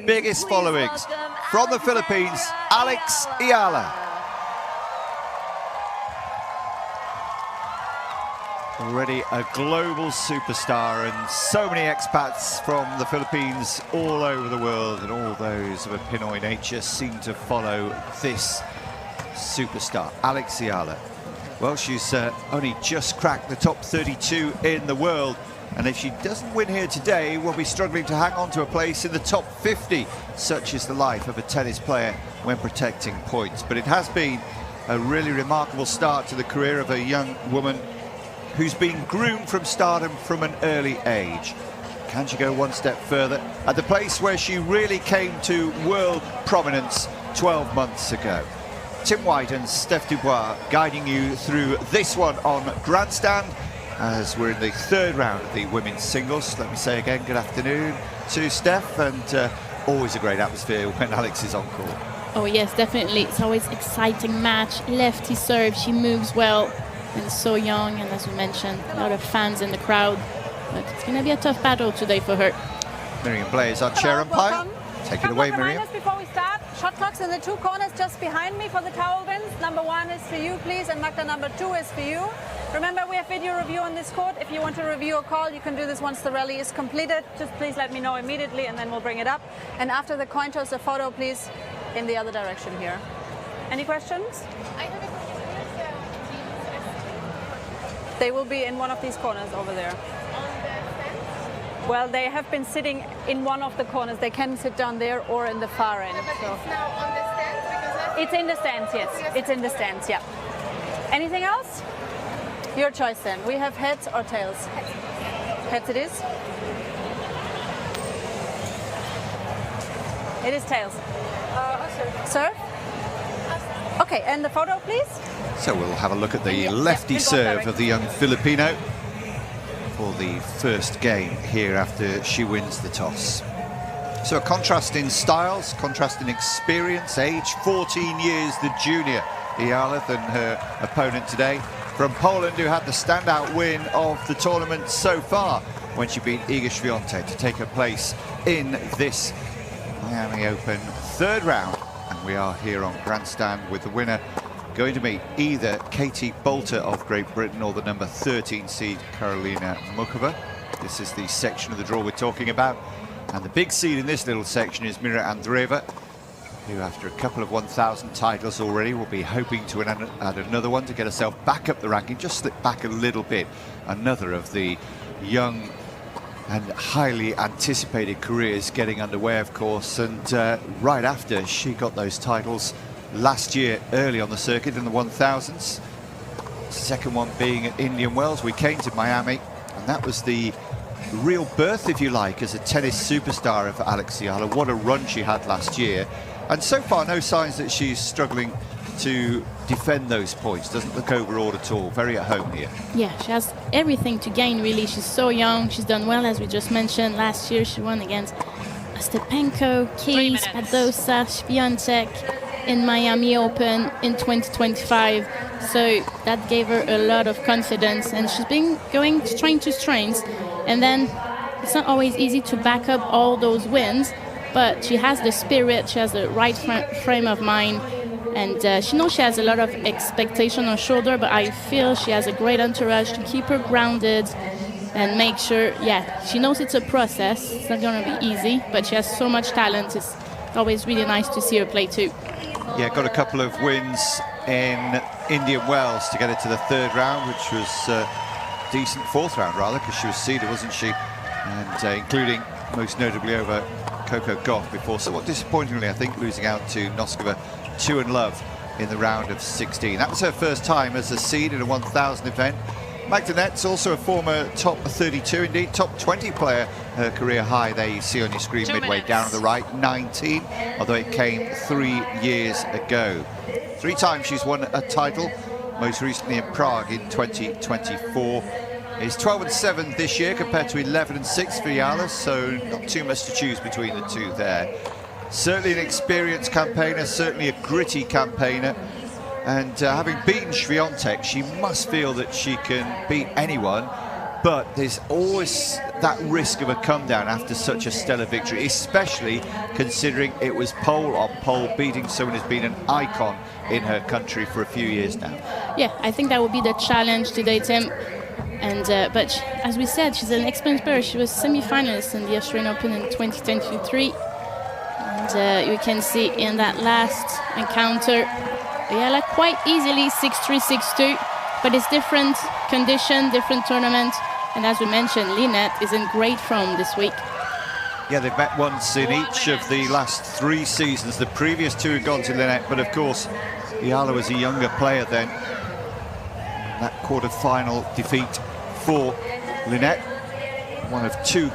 Biggest followings from the Philippines, Alex Eala. Already a global superstar, and so many expats from the Philippines all over the world, and all those of a Pinoy nature seem to follow this superstar, Alex Eala. Well, she's only just cracked the top 32 in the world, and if she doesn't win here today, we'll be struggling to hang on to a place in the top 50. Such is the life of a tennis player when protecting points. But it has been a really remarkable start to the career of a young woman who's been groomed from stardom from an early age. Can she go one step further at the place where she really came to world prominence 12 months ago? Tim White and Steph Dubois guiding you through this one on Grandstand as we're in the third round of the women's singles. Let me say again, good afternoon to Steph, and always a great atmosphere when Alex is on court. Oh yes, definitely. It's always exciting match. Lefty serve, she moves well and so young, and as we mentioned, a lot of fans in the crowd. But it's going to be a tough battle today for her. Miriam Blaze, our chair umpire. Welcome. Take it away, Miriam. Before we start, shot clocks in the two corners just behind me for the towel wins. Number 1 is for you, please, and Magda, number 2 is for you. Remember, we have video review on this court. If you want to review or call, you can do this once the rally is completed. Just please let me know immediately, and then we'll bring it up. And after the coin toss, a photo, please, in the other direction here. Any questions? I have a question. They will be in one of these corners over there. On the stand? Well, they have been sitting in one of the corners. They can sit down there or in the far end. But So. it's now on the stand because It's in the stands, yes. It's in the stands, yeah. Anything else? Your choice then. We have heads or tails? Heads it is. It is tails. Serve? Okay, and the photo, please. So we'll have a look at the lefty serve of the young Filipino for the first game here after she wins the toss. So a contrast in styles, contrast in experience, age 14 years the junior Eala than her opponent today from Poland, who had the standout win of the tournament so far when she beat Iga Świątek to take her place in this Miami Open third round. And we are here on Grandstand with the winner going to meet either Katie Bolter of Great Britain or the number 13 seed Karolina Muchova. This is the section of the draw we're talking about. And the big seed in this little section is Mira Andreeva, who after a couple of 1,000 titles already will be hoping to add another one to get herself back up the ranking, just slip back a little bit. Another of the young and highly anticipated careers getting underway, of course, and right after she got those titles last year early on the circuit in the 1000s. Second one being at Indian Wells. We came to Miami, and that was the real birth, if you like, as a tennis superstar of Alex Eala. What a run she had last year, and so far no signs that she's struggling to defend those points. Doesn't look overawed at all. Very at home here. Yeah, she has everything to gain, really. She's so young. She's done well, as we just mentioned. Last year she won against Stepanko, Keys, Padosa, Świątek in Miami Open in 2025. So that gave her a lot of confidence, and she's been going strain to strains. And then it's not always easy to back up all those wins, but she has the spirit, she has the right frame of mind, and she knows she has a lot of expectation on her shoulder, but I feel she has a great entourage to keep her grounded and make sure, yeah, she knows it's a process. It's not going to be easy, but she has so much talent. It's always really nice to see her play too. Yeah, got a couple of wins in Indian Wells to get her to the third round, which was decent fourth round rather, because she was seeded, wasn't she? And including most notably over Coco Gauff before, somewhat disappointingly I think, losing out to Noskova 2-love in the round of 16. That was her first time as a seed in a 1000 event. Magda, also a former top 32, indeed top 20 player, her career high there you see on your screen midway down on the right, 19, although it came 3 years ago. 3 times she's won a title, most recently in Prague in 2024. It's 12-7 this year compared to 11-6 for Eala, so not too much to choose between the two there. Certainly an experienced campaigner, certainly a gritty campaigner, and having beaten Świątek, she must feel that she can beat anyone, but there's always that risk of a come down after such a stellar victory, especially considering it was pole on pole, beating someone who's been an icon in her country for a few years now. Yeah, I think that would be the challenge today, Tim. And but as we said, she's an experienced player. She was semi-finalist in the Australian Open in 2023. And you can see in that last encounter, Eala quite easily 6-3, 6-2. But it's different condition, different tournament. And as we mentioned, Linette is in great form this week. Yeah, they've met once in each of the last 3 seasons. The previous 2 had gone to Linette, but of course, Eala was a younger player then. That quarter-final defeat for Linette, one of 2